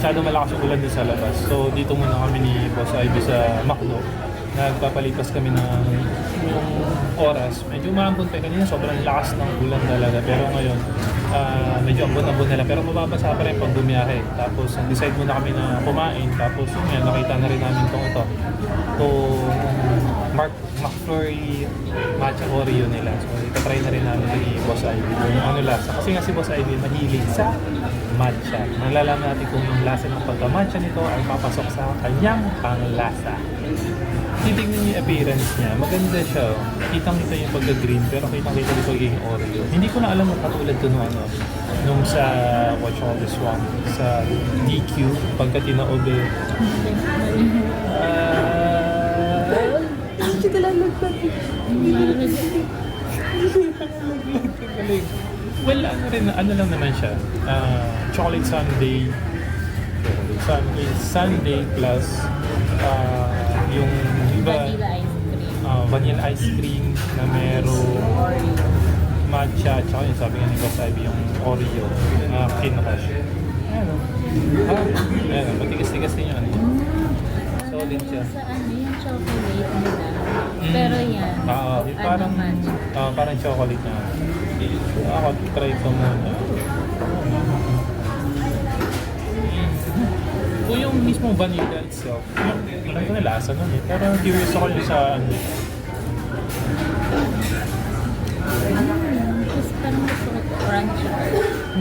masyado malakas yung ulan din sa labas. So dito muna kami ni Boss Ivy sa McDo. Nagpapalipas kami ng yung oras. Medyo umambon pa kanina, sobrang lakas ng ulan talaga. Pero ngayon, medyo ambon-ambon nila. Pero mababasa pa rin pag bumiyahe. Tapos decide muna kami na kumain. Tapos yun yan, nakita na rin namin ito. McFlurry Matcha Oreo nila. So itatry na rin namin ni Boss Ivy yung ano lasa. Kasi nga si Boss Ivy mahilig sa matcha. Malalaman natin kung yung lasa ng pagka-matcha nito ay papasok sa kanyang panglasa. Titignan niyo yung appearance niya. Maganda siya. Kitang-kita yung pagka-green pero kitang-kita yung pagiging Oreo. Hindi ko na alam kung katulad ko nung sa what you call this one, sa DQ pagka tinaob Hindi ka lang nagpapit. Well, ano lang naman siya. Chocolate sundae plus yung iba Vanilla ice cream. Vanilla ice cream na merong matcha tsaka yung sabi nga ni Boss Ivy yung Oreo na kinukash. Ayan, matigas-tigas din yun. Solid siya. Sa ano yung chocolate nila. Pero yan. Parang matcha. parang chocolate na. Ako try ito muna. Kung yung mismong vanilla itself, alam ko na lasa nun eh. Pero curious ako yung sa ano. Kasi parang gusto ko crunchy.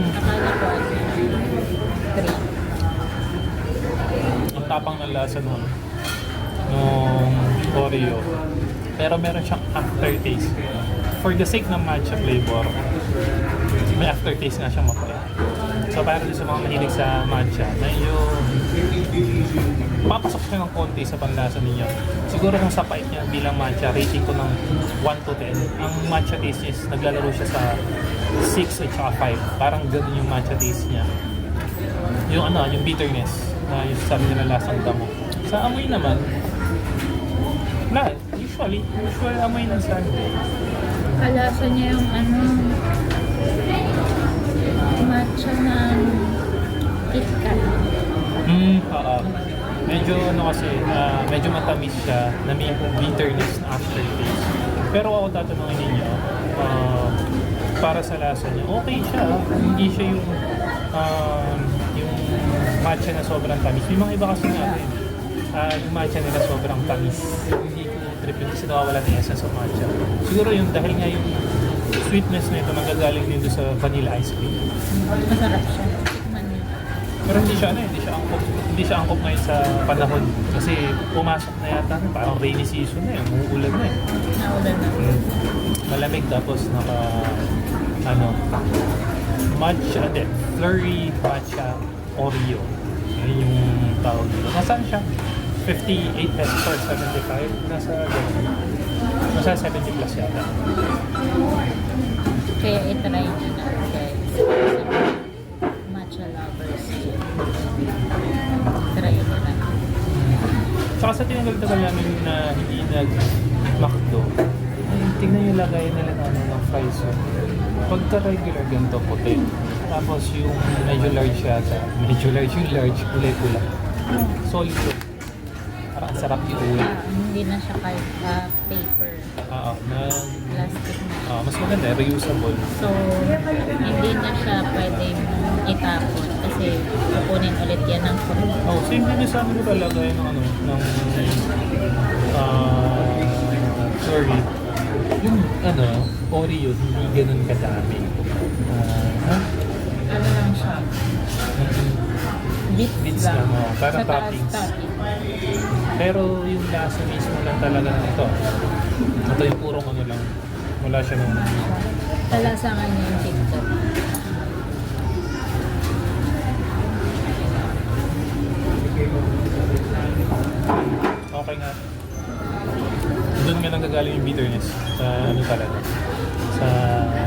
Akala ko ano. Cream. Ang tapang ng lasa nung Oreo. Pero meron siyang aftertaste. For the sake ng matcha flavor, may aftertaste nga siyang mapait. So parang sa mga mahilig sa matcha, medyo papasok siya ng konti sa panlasa ninyo. Siguro kung sa pait niya bilang matcha, rating ko ng 1 to 10. Ang matcha taste is naglalaro siya sa 6 at saka 5. Parang ganun yung matcha taste niya. Yung yung bitterness na yung sabi nila lasang damo. Sa amoy naman, usual amoy ng sundae. Kalasa niya yung matcha ng KitKat. Medyo medyo matamis siya na may bitterness na aftertaste. Pero ako tatanungin ninyo, para sa lasa niya, okay siya. Hindi siya yung matcha na sobrang tamis. May mga iba kasi natin, yung matcha nila sobrang tamis. Hindi ko trip yun kasi nawawala ng essence of matcha. Siguro yung dahil nga yung sweetness na ito magagaling din doon sa vanilla ice cream. Masarap siya. Tikman niyo. Pero hindi siya angkop ngayon sa panahon. Kasi pumasok na yata, parang rainy season na umuulan na Naulan na. Malamig tapos matcha din. Flurry matcha Oreo. Yun yung tawag dito. Nasaan siya? 58 pesos or 75? Nasa 70 plus yata. Kaya itry niyo na guys. Matcha lovers. Try nyo na. Saka sa tinagal-tagal namin na hindi nag-McDo, tingnan yung lagay nila ng fries. Pagka regular ganito puti. Tapos yung medyo large yata. Yung large, kulay-pula. Solid to. Parang sarap iuwi. Hindi na siya paper. Plastic Na. mas maganda, reusable. So, hindi na siya pwedeng itapon kasi kukunin ulit yan ng food. Same din sa amin ko talaga yung sorry. Yung Oreo, hindi ganun kadami. Ano lang siya? Bits lang, parang Sa taas, toppings. topping. Pero yung lasa mismo lang talaga ng ito. Ito yung purong lang. Wala siya nung... Talasangan niya yung TikTok. Okay nga. Doon nga nanggagaling yung bitterness sa talaga. Sa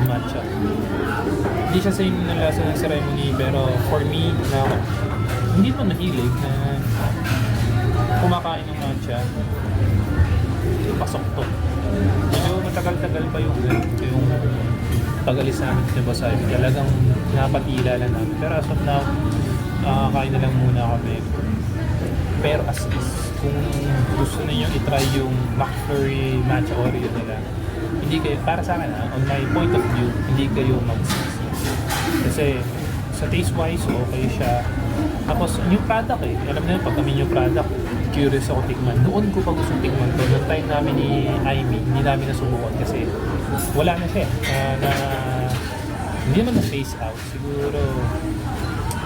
matcha. Hindi siya sa inyo ng lasa ng ceremony, pero for me, hindi pa nahilig na kumakain ng matcha, pasok to. Medyo matagal-tagal pa yung pag-alis namin sa Boss Ivy. Talagang napatila lang namin. Pero as of now, kain na lang muna kami. Pero as is, kung gusto niyo i-try yung McFlurry Matcha Oreo nila, hindi kayo, para sa akin on my point of view, hindi kayo magsisi. Kasi sa taste-wise, okay siya. Tapos, new product alam niyo, pag kami new product, curious ako tikman. Noon ko pa gusto tikman to. Noong time namin ni Aimee, hindi namin nasubukan kasi wala na siya. Hindi naman na-phase out. Siguro,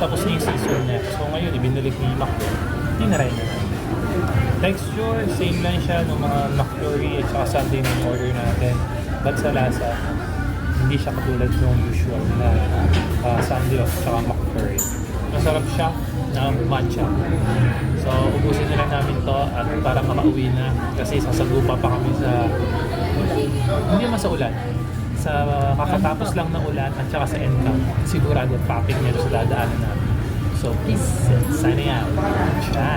tapos na yung season niya. So ngayon, ibinalik ni McFlurry. Tinaray na natin. Texture, same lang siya ng mga McFlurry at saka Sunday na order natin. But sa lasa, hindi siya katulad ng usual na Sunday at saka McFlurry. Masarap siya na matcha. So, ubusin na lang namin to at para makauwi na kasi sasagupa pa kami sa hindi naman sa ulan. Sa kakatapos lang na ulan at saka sa NCAM. Sigurado, topic niya sa dadaanan namin. So, please, signing out. Ciao!